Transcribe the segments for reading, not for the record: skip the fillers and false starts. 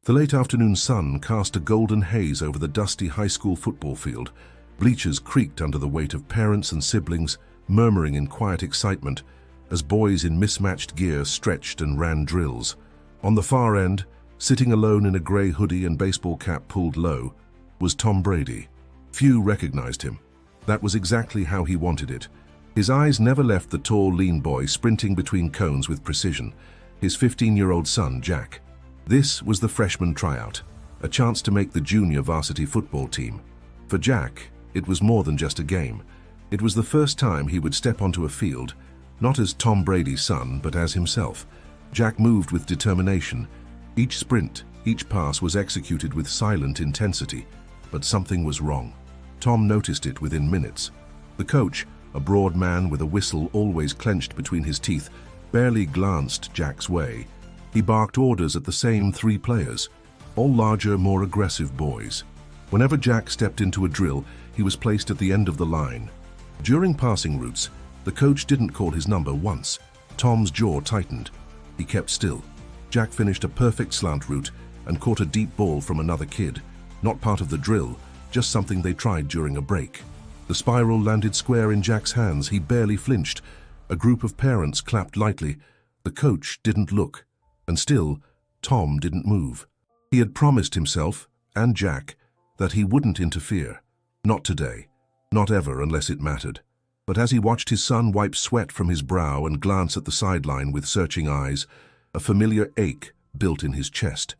The late afternoon sun cast a golden haze over the dusty high school football field. Bleachers creaked under the weight of parents and siblings, murmuring in quiet excitement as boys in mismatched gear stretched and ran drills. On the far end, sitting alone in a grey hoodie and baseball cap pulled low, was Tom Brady. Few recognized him. That was exactly how he wanted it. His eyes never left the tall, lean boy sprinting between cones with precision, his 15-year-old son, Jack. This was the freshman tryout, a chance to make the junior varsity football team. For Jack, it was more than just a game. It was the first time he would step onto a field, not as Tom Brady's son, but as himself. Jack moved with determination. Each sprint, each pass was executed with silent intensity, but something was wrong. Tom noticed it within minutes. The coach, a broad man with a whistle always clenched between his teeth, barely glanced Jack's way. He barked orders at the same 3 players, all larger, more aggressive boys. Whenever Jack stepped into a drill, he was placed at the end of the line. During passing routes, the coach didn't call his number once. Tom's jaw tightened. He kept still. Jack finished a perfect slant route and caught a deep ball from another kid. Not part of the drill, just something they tried during a break. The spiral landed square in Jack's hands. He barely flinched. A group of parents clapped lightly. The coach didn't look. And still, Tom didn't move. He had promised himself, and Jack, that he wouldn't interfere. Not today. Not ever, unless it mattered. But as he watched his son wipe sweat from his brow and glance at the sideline with searching eyes, a familiar ache built in his chest.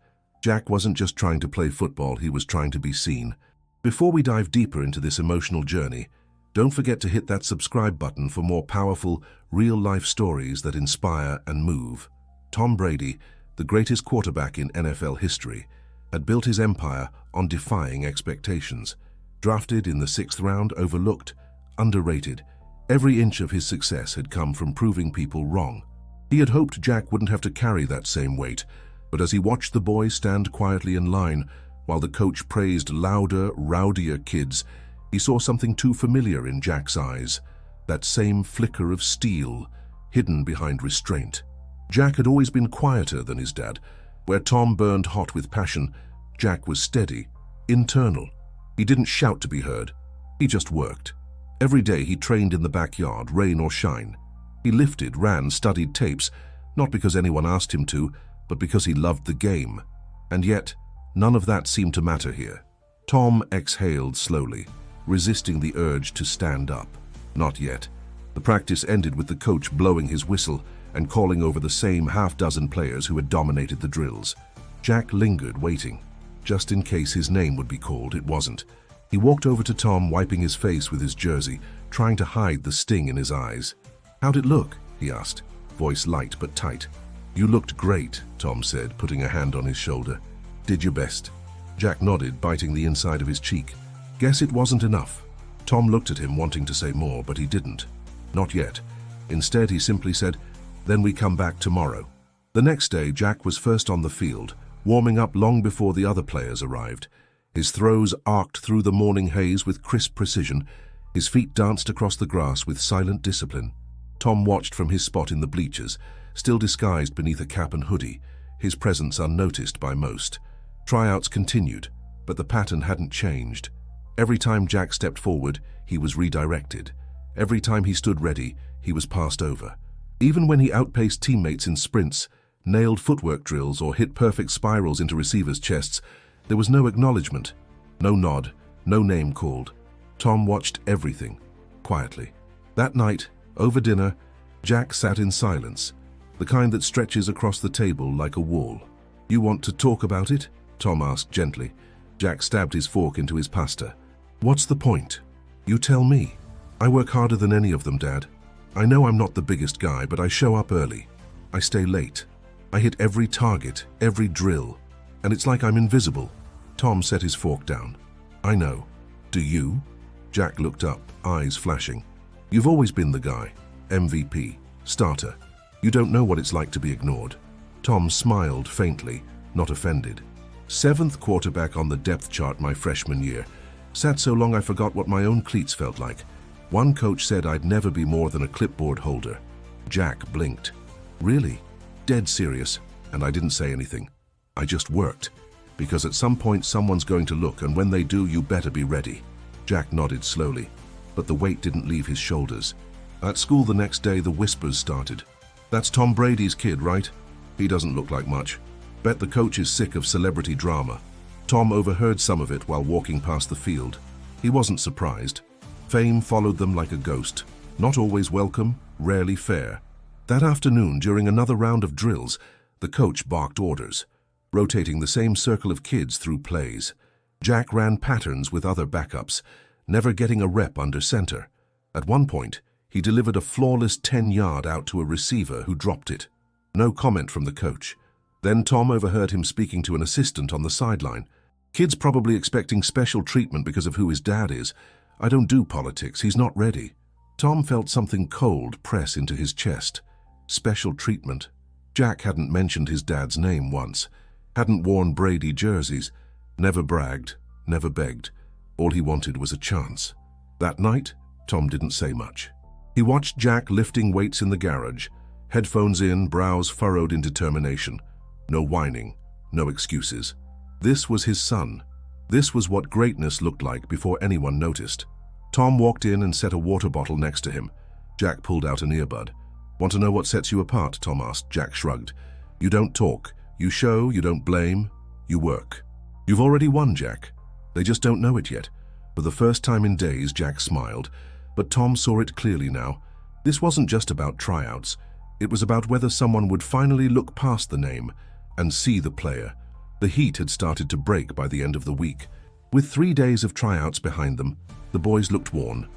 Jack wasn't just trying to play football, he was trying to be seen. Before we dive deeper into this emotional journey, don't forget to hit that subscribe button for more powerful, real-life stories that inspire and move. Tom Brady, the greatest quarterback in NFL history, had built his empire on defying expectations. Drafted in the 6th round, overlooked, underrated, every inch of his success had come from proving people wrong. He had hoped Jack wouldn't have to carry that same weight, but as he watched the boys stand quietly in line, while the coach praised louder, rowdier kids, he saw something too familiar in Jack's eyes, that same flicker of steel hidden behind restraint. Jack had always been quieter than his dad. Where Tom burned hot with passion, Jack was steady, internal. He didn't shout to be heard. He just worked. Every day he trained in the backyard, rain or shine. He lifted, ran, studied tapes, not because anyone asked him to, but because he loved the game. And yet, none of that seemed to matter here. Tom exhaled slowly, resisting the urge to stand up. Not yet. The practice ended with the coach blowing his whistle and calling over the same half-dozen players who had dominated the drills. Jack lingered, waiting. Just in case his name would be called, it wasn't. He walked over to Tom, wiping his face with his jersey, trying to hide the sting in his eyes. "How'd it look?" he asked, voice light but tight. "You looked great," Tom said, putting a hand on his shoulder. "Did your best." Jack nodded, biting the inside of his cheek. "Guess it wasn't enough." Tom looked at him, wanting to say more, but he didn't. Not yet. Instead, he simply said, "Then we come back tomorrow." The next day, Jack was first on the field, warming up long before the other players arrived. His throws arced through the morning haze with crisp precision. His feet danced across the grass with silent discipline. Tom watched from his spot in the bleachers, still disguised beneath a cap and hoodie, his presence unnoticed by most. Tryouts continued, but the pattern hadn't changed. Every time Jack stepped forward, he was redirected. Every time he stood ready, he was passed over. Even when he outpaced teammates in sprints, nailed footwork drills, or hit perfect spirals into receivers' chests, there was no acknowledgement, no nod, no name called. Tom watched everything, quietly. That night, over dinner, Jack sat in silence, the kind that stretches across the table like a wall. "You want to talk about it?" Tom asked gently. Jack stabbed his fork into his pasta. "What's the point? You tell me. I work harder than any of them, Dad. I know I'm not the biggest guy, but I show up early. I stay late. I hit every target, every drill, and it's like I'm invisible." Tom set his fork down. "I know. Do you?" Jack looked up, eyes flashing. "You've always been the guy. MVP. Starter. You don't know what it's like to be ignored." Tom smiled faintly, not offended. "7th quarterback on the depth chart my freshman year. Sat so long I forgot what my own cleats felt like. One coach said I'd never be more than a clipboard holder." Jack blinked. "Really?" "Dead serious." And I didn't say anything. I just worked. Because at some point someone's going to look, and when they do, you better be ready. Jack nodded slowly, but the weight didn't leave his shoulders. At school the next day, the whispers started. "That's Tom Brady's kid, right? He doesn't look like much. Bet the coach is sick of celebrity drama." Tom overheard some of it while walking past the field. He wasn't surprised. Fame followed them like a ghost. Not always welcome, rarely fair. That afternoon, during another round of drills, the coach barked orders, rotating the same circle of kids through plays. Jack ran patterns with other backups, never getting a rep under center. At one point, he delivered a flawless 10-yard out to a receiver who dropped it. No comment from the coach. Then Tom overheard him speaking to an assistant on the sideline. "Kid's probably expecting special treatment because of who his dad is. I don't do politics, he's not ready." Tom felt something cold press into his chest. Special treatment. Jack hadn't mentioned his dad's name once, hadn't worn Brady jerseys, never bragged, never begged. All he wanted was a chance. That night, Tom didn't say much. He watched Jack lifting weights in the garage, headphones in, brows furrowed in determination. No whining, no excuses. This was his son. This was what greatness looked like before anyone noticed. Tom walked in and set a water bottle next to him. Jack pulled out an earbud. "Want to know what sets you apart?" Tom asked. Jack shrugged. "You don't talk. You show, you don't blame. You work." "You've already won, Jack. They just don't know it yet." For the first time in days, Jack smiled, but Tom saw it clearly now. This wasn't just about tryouts. It was about whether someone would finally look past the name and see the player. The heat had started to break by the end of the week. With 3 days of tryouts behind them, the boys looked worn.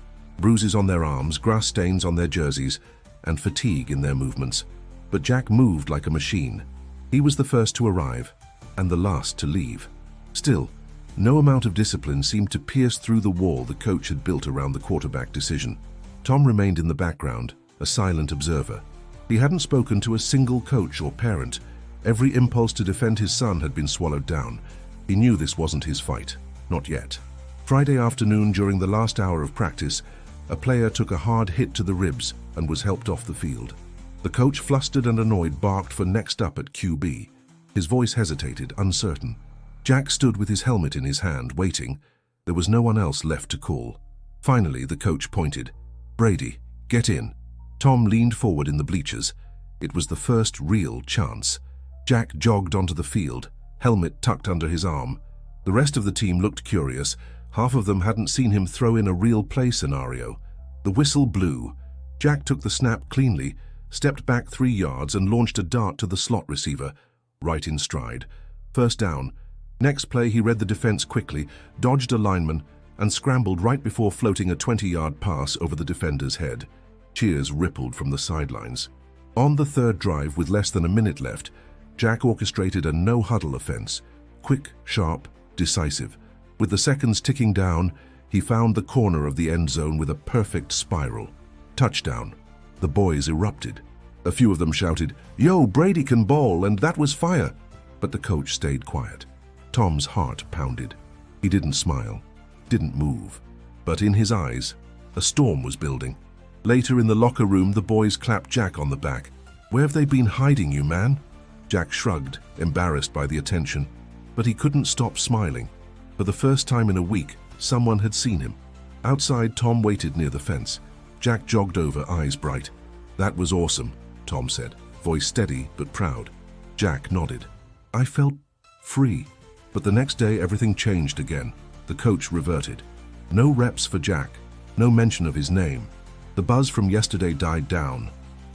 Bruises on their arms, grass stains on their jerseys, and fatigue in their movements. But Jack moved like a machine. He was the first to arrive, and the last to leave. Still, no amount of discipline seemed to pierce through the wall the coach had built around the quarterback decision. Tom remained in the background, a silent observer. He hadn't spoken to a single coach or parent. Every impulse to defend his son had been swallowed down. He knew this wasn't his fight. Not yet. Friday afternoon, during the last hour of practice, a player took a hard hit to the ribs and was helped off the field. The coach, flustered and annoyed, barked for next up at QB. His voice hesitated, uncertain. Jack stood with his helmet in his hand, waiting. There was no one else left to call. Finally, the coach pointed. "Brady, get in." Tom leaned forward in the bleachers. It was the first real chance. Jack jogged onto the field, helmet tucked under his arm. The rest of the team looked curious. Half of them hadn't seen him throw in a real play scenario. The whistle blew. Jack took the snap cleanly, stepped back 3 yards and launched a dart to the slot receiver, right in stride. First down. Next play, he read the defense quickly, dodged a lineman, and scrambled right before floating a 20-yard pass over the defender's head. Cheers rippled from the sidelines. On the third drive, with less than a minute left, Jack orchestrated a no-huddle offense. Quick, sharp, decisive. With the seconds ticking down, he found the corner of the end zone with a perfect spiral. Touchdown. The boys erupted. A few of them shouted, "Yo, Brady can ball," and that was fire. But the coach stayed quiet. Tom's heart pounded. He didn't smile, didn't move. But in his eyes, a storm was building. Later in the locker room, the boys clapped Jack on the back. "Where have they been hiding you, man?" Jack shrugged, embarrassed by the attention. But he couldn't stop smiling. For the first time in a week, someone had seen him. Outside, Tom waited near the fence. Jack jogged over, eyes bright. "That was awesome," Tom said, voice steady but proud. Jack nodded. "I felt free." But the next day, everything changed again. The coach reverted. No reps for Jack, no mention of his name. The buzz from yesterday died down.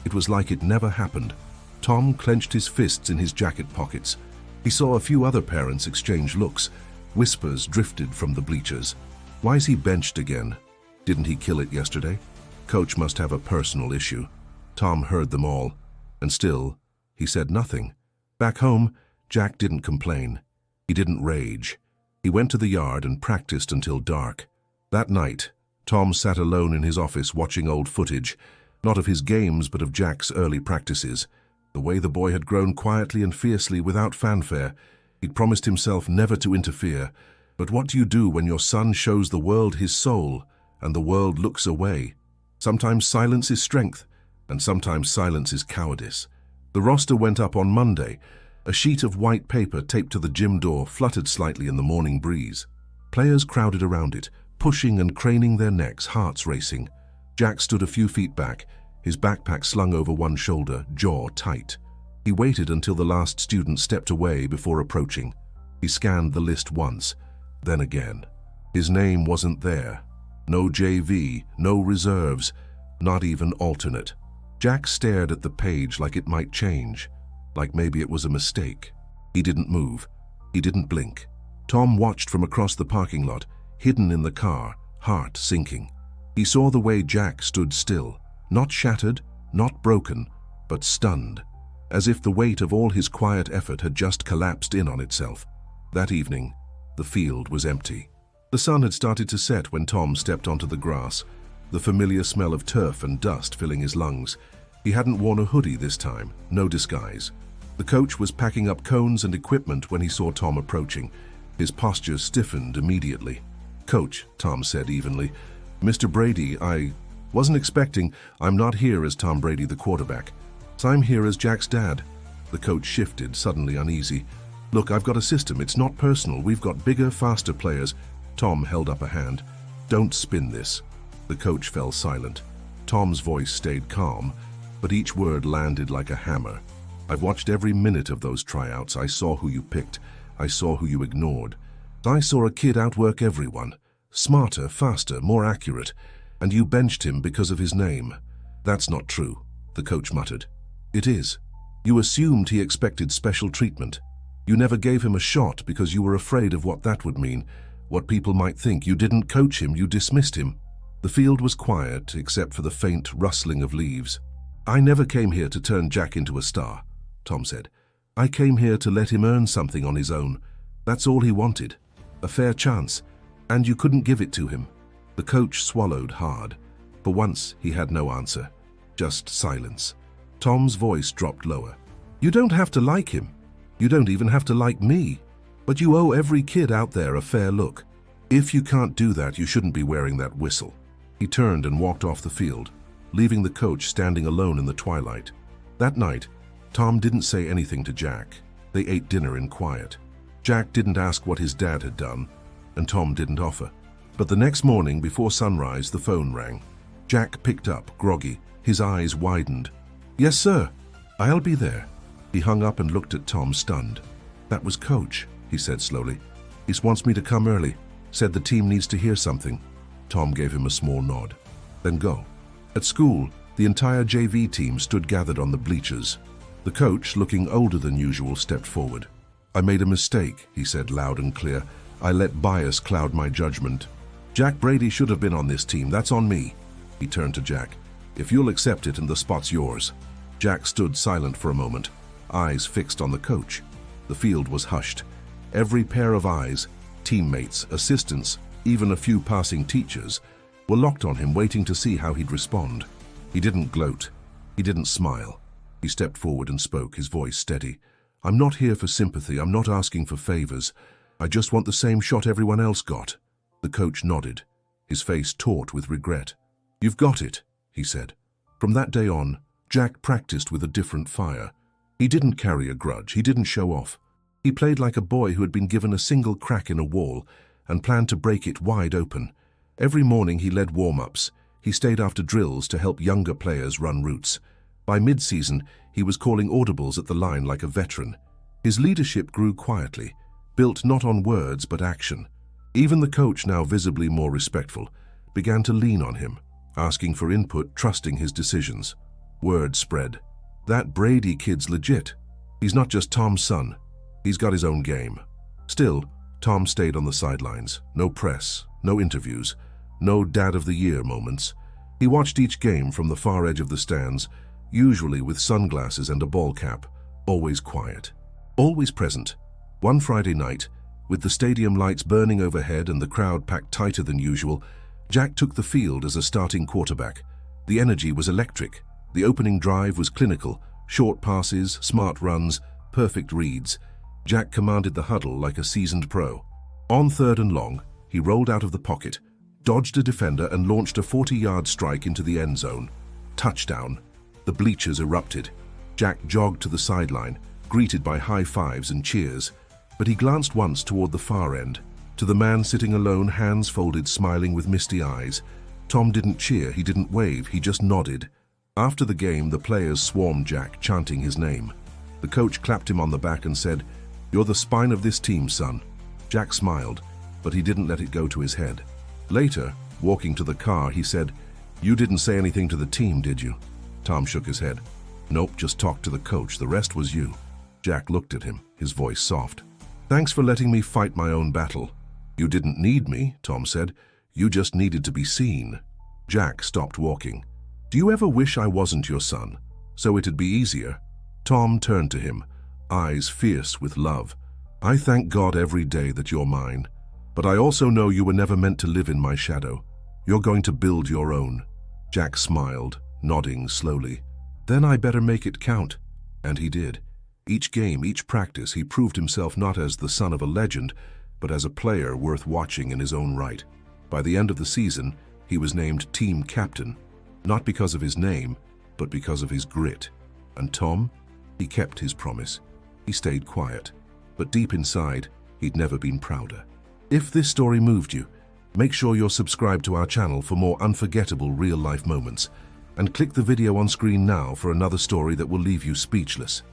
It was like it never happened. Tom clenched his fists in his jacket pockets. He saw a few other parents exchange looks. Whispers drifted from the bleachers. "Why's he benched again? Didn't he kill it yesterday?" Coach must have a personal issue. Tom heard them all. And still, he said nothing. Back home, Jack didn't complain. He didn't rage. He went to the yard and practiced until dark. That night, Tom sat alone in his office watching old footage, not of his games but of Jack's early practices. The way the boy had grown quietly and fiercely without fanfare. He'd promised himself never to interfere. But what do you do when your son shows the world his soul and the world looks away? Sometimes silence is strength, and sometimes silence is cowardice. The roster went up on Monday. A sheet of white paper taped to the gym door fluttered slightly in the morning breeze. Players crowded around it, pushing and craning their necks, hearts racing. Jack stood a few feet back, his backpack slung over one shoulder, jaw tight. He waited until the last student stepped away before approaching. He scanned the list once, then again. His name wasn't there. No JV, no reserves, not even alternate. Jack stared at the page like it might change, like maybe it was a mistake. He didn't move. He didn't blink. Tom watched from across the parking lot, hidden in the car, heart sinking. He saw the way Jack stood still, not shattered, not broken, but stunned, as if the weight of all his quiet effort had just collapsed in on itself. That evening, the field was empty. The sun had started to set when Tom stepped onto the grass, the familiar smell of turf and dust filling his lungs. He hadn't worn a hoodie this time, no disguise. The coach was packing up cones and equipment when he saw Tom approaching. His posture stiffened immediately. "Coach," Tom said evenly. "Mr. Brady, I wasn't expecting. I'm not here as Tom Brady, the quarterback. I'm here as Jack's dad." The coach shifted, suddenly uneasy. "Look, I've got a system. It's not personal. We've got bigger, faster players." Tom held up a hand. "Don't spin this." The coach fell silent. Tom's voice stayed calm, but each word landed like a hammer. "I've watched every minute of those tryouts. I saw who you picked. I saw who you ignored. I saw a kid outwork everyone. Smarter, faster, more accurate. And you benched him because of his name." "That's not true," the coach muttered. "It is. You assumed he expected special treatment. You never gave him a shot because you were afraid of what that would mean, what people might think. You didn't coach him, you dismissed him." The field was quiet except for the faint rustling of leaves. "I never came here to turn Jack into a star," Tom said. "I came here to let him earn something on his own. That's all he wanted. A fair chance. And you couldn't give it to him." The coach swallowed hard. For once, he had no answer. Just silence. Tom's voice dropped lower. "You don't have to like him. You don't even have to like me. But you owe every kid out there a fair look. If you can't do that, you shouldn't be wearing that whistle." He turned and walked off the field, leaving the coach standing alone in the twilight. That night, Tom didn't say anything to Jack. They ate dinner in quiet. Jack didn't ask what his dad had done, and Tom didn't offer. But the next morning, before sunrise, the phone rang. Jack picked up, groggy, his eyes widened. "Yes, sir. I'll be there." He hung up and looked at Tom, stunned. "That was Coach," he said slowly. "He wants me to come early. Said the team needs to hear something." Tom gave him a small nod. "Then go." At school, the entire JV team stood gathered on the bleachers. The coach, looking older than usual, stepped forward. "I made a mistake," he said loud and clear. "I let bias cloud my judgment. Jack Brady should have been on this team. That's on me." He turned to Jack. "If you'll accept it and the spot's yours." Jack stood silent for a moment, eyes fixed on the coach. The field was hushed. Every pair of eyes, teammates, assistants, even a few passing teachers, were locked on him, waiting to see how he'd respond. He didn't gloat. He didn't smile. He stepped forward and spoke, his voice steady. "I'm not here for sympathy. I'm not asking for favors. I just want the same shot everyone else got." The coach nodded, his face taut with regret. "You've got it," he said. From that day on, Jack practiced with a different fire. He didn't carry a grudge. He didn't show off. He played like a boy who had been given a single crack in a wall and planned to break it wide open. Every morning he led warm-ups. He stayed after drills to help younger players run routes. By mid-season, he was calling audibles at the line like a veteran. His leadership grew quietly, built not on words but action. Even the coach, now visibly more respectful, began to lean on him, asking for input, trusting his decisions. Word spread. "That Brady kid's legit. He's not just Tom's son. He's got his own game." Still, Tom stayed on the sidelines. No press, no interviews, no Dad of the Year moments. He watched each game from the far edge of the stands, usually with sunglasses and a ball cap, always quiet, always present. One Friday night, with the stadium lights burning overhead and the crowd packed tighter than usual, Jack took the field as a starting quarterback. The energy was electric. The opening drive was clinical, short passes, smart runs, perfect reads. Jack commanded the huddle like a seasoned pro. On 3rd and long, he rolled out of the pocket, dodged a defender and launched a 40-yard strike into the end zone. Touchdown. The bleachers erupted. Jack jogged to the sideline, greeted by high fives and cheers, but he glanced once toward the far end, to the man sitting alone, hands folded, smiling with misty eyes. Tom didn't cheer, he didn't wave, he just nodded. After the game, the players swarmed Jack, chanting his name. The coach clapped him on the back and said, "You're the spine of this team, son." Jack smiled, but he didn't let it go to his head. Later, walking to the car, he said, "You didn't say anything to the team, did you?" Tom shook his head. "Nope, just talked to the coach. The rest was you." Jack looked at him, his voice soft. "Thanks for letting me fight my own battle." "You didn't need me," Tom said. "You just needed to be seen." Jack stopped walking. "Do you ever wish I wasn't your son, so it'd be easier?" Tom turned to him, eyes fierce with love. "I thank God every day that you're mine, but I also know you were never meant to live in my shadow. You're going to build your own." Jack smiled, nodding slowly. "Then I better make it count." And he did. Each game, each practice, he proved himself not as the son of a legend, but as a player worth watching in his own right. By the end of the season, he was named team captain, not because of his name, but because of his grit. And Tom? He kept his promise. He stayed quiet, but deep inside, he'd never been prouder. If this story moved you, make sure you're subscribed to our channel for more unforgettable real-life moments, and click the video on screen now for another story that will leave you speechless.